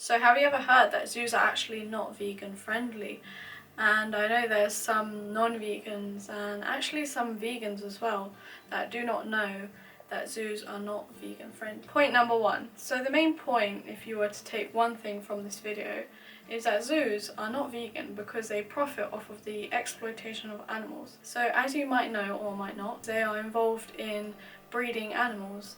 So have you ever heard that zoos are actually not vegan friendly? And I know there's some non-vegans and actually some vegans as well that do not know that zoos are not vegan friendly. Point number one. So the main point, if you were to take one thing from this video, is that zoos are not vegan because they profit off of the exploitation of animals. So as you might know or might not, they are involved in breeding animals,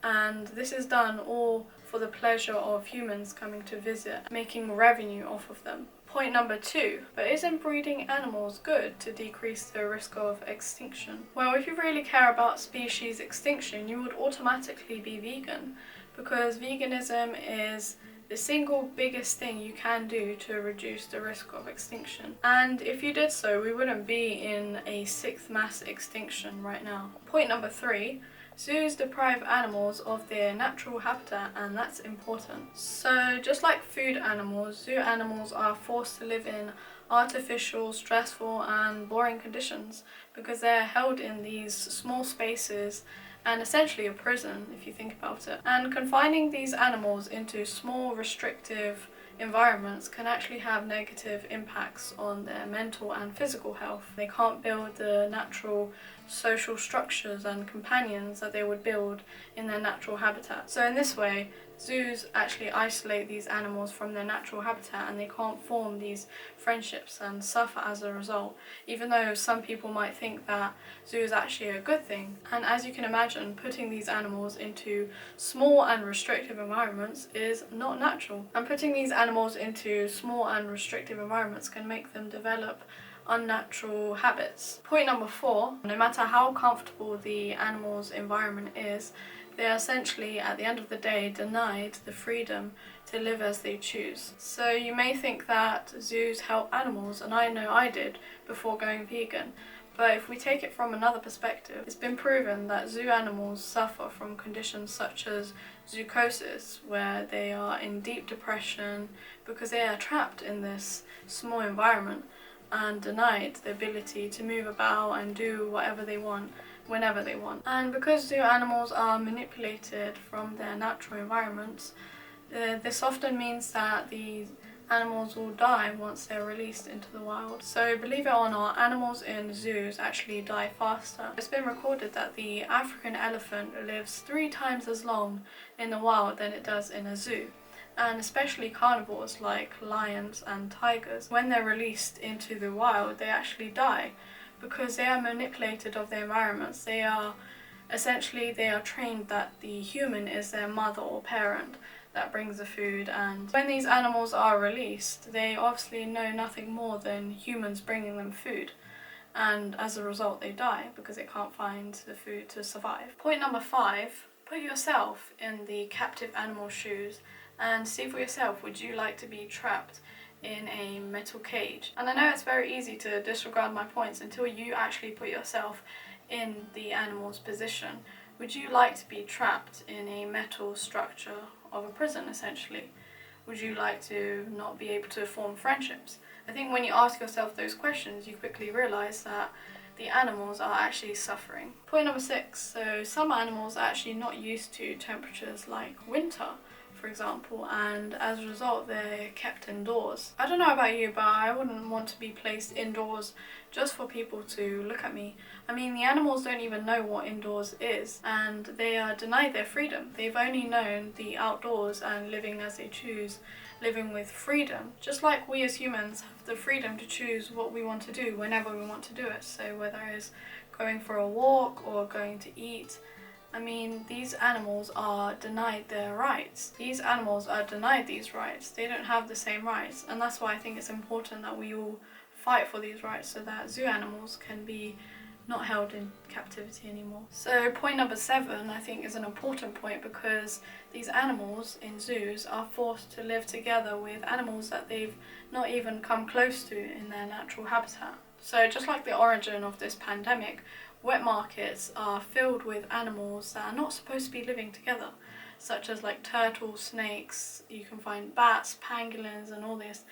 and this is done all for the pleasure of humans coming to visit, making revenue off of them. Point number two, but isn't breeding animals good to decrease the risk of extinction? Well, if you really care about species extinction, you would automatically be vegan, because veganism is the single biggest thing you can do to reduce the risk of extinction. And if you did so, we wouldn't be in a 6th mass extinction right now. Point number three, zoos deprive animals of their natural habitat, and that's important. So just like food animals, zoo animals are forced to live in artificial, stressful and boring conditions because they're held in these small spaces and essentially a prison if you think about it. And confining these animals into small, restrictive environments can actually have negative impacts on their mental and physical health. They can't build the natural social structures and companions that they would build in their natural habitat. So in this way, zoos actually isolate these animals from their natural habitat, and they can't form these friendships and suffer as a result, even though some people might think that zoo is actually a good thing. And as you can imagine, putting these animals into small and restrictive environments is not natural. And putting these animals into small and restrictive environments can make them develop unnatural habits. Point number four, no matter how comfortable the animal's environment is, they are essentially, at the end of the day, denied the freedom to live as they choose. So you may think that zoos help animals, and I know I did before going vegan. But if we take it from another perspective, it's been proven that zoo animals suffer from conditions such as zoochosis, where they are in deep depression because they are trapped in this small environment and denied the ability to move about and do whatever they want whenever they want. And because zoo animals are manipulated from their natural environments, this often means that these animals will die once they're released into the wild. So believe it or not, animals in zoos actually die faster. It's been recorded that the African elephant lives 3 times as long in the wild than it does in a zoo. And especially carnivores like lions and tigers, when they're released into the wild, they actually die because they are manipulated of their environments. They are trained that the human is their mother or parent that brings the food, and when these animals are released, they obviously know nothing more than humans bringing them food, and as a result they die because they can't find the food to survive. Point number 5, put yourself in the captive animal's shoes and see for yourself, would you like to be trapped in a metal cage? And I know it's very easy to disregard my points until you actually put yourself in the animal's position. Would you like to be trapped in a metal structure of a prison, essentially? Would you like to not be able to form friendships? I think when you ask yourself those questions, you quickly realise that the animals are actually suffering. Point number 6, so some animals are actually not used to temperatures like winter, for example, and as a result they're kept indoors. I don't know about you, but I wouldn't want to be placed indoors just for people to look at me. I mean, the animals don't even know what indoors is, and they are denied their freedom. They've only known the outdoors and living as they choose, living with freedom. Just like we as humans have the freedom to choose what we want to do whenever we want to do it. So whether it's going for a walk or going to eat, I mean, these animals are denied their rights. These animals are denied these rights. They don't have the same rights, and that's why I think it's important that we all fight for these rights so that zoo animals can be not held in captivity anymore. So point number 7 I think is an important point, because these animals in zoos are forced to live together with animals that they've not even come close to in their natural habitat. So just like the origin of this pandemic, wet markets are filled with animals that are not supposed to be living together, such as like turtles, snakes, you can find bats, pangolins and all this.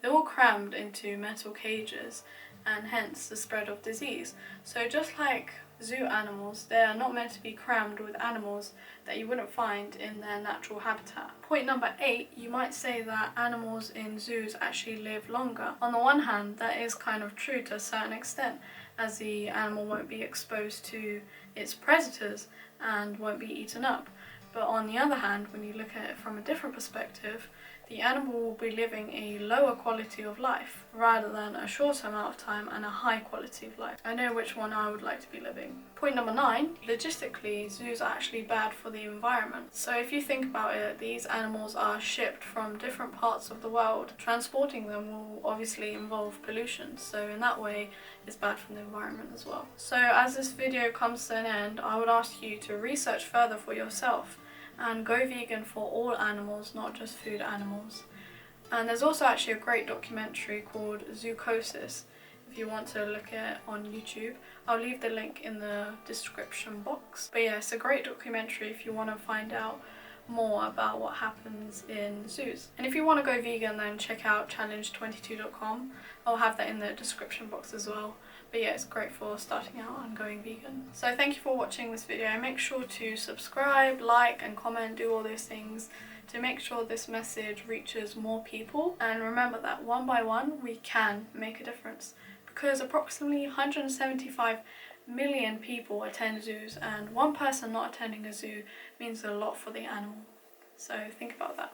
They're all crammed into metal cages, and hence the spread of disease. So just like zoo animals. They are not meant to be crammed with animals that you wouldn't find in their natural habitat. Point number 8, you might say that animals in zoos actually live longer. On the one hand, that is kind of true to a certain extent, as the animal won't be exposed to its predators and won't be eaten up. But on the other hand, when you look at it from a different perspective, the animal will be living a lower quality of life rather than a shorter amount of time and a high quality of life. I know which one I would like to be living. Point number 9, logistically, zoos are actually bad for the environment. So if you think about it, these animals are shipped from different parts of the world. Transporting them will obviously involve pollution, so in that way it's bad for the environment as well. So as this video comes to an end, I would ask you to research further for yourself and go vegan for all animals, not just food animals. And there's also actually a great documentary called Zoocosis if you want to look at it on YouTube. I'll leave the link in the description box. But yeah, it's a great documentary if you want to find out more about what happens in zoos. And if you want to go vegan, then check out challenge22.com. I'll have that in the description box as well. But yeah, it's great for starting out and going vegan. So thank you for watching this video. Make sure to subscribe, like and comment, do all those things to make sure this message reaches more people. And remember that one by one we can make a difference, because approximately 175 million people attend zoos, and one person not attending a zoo means a lot for the animal. So think about that.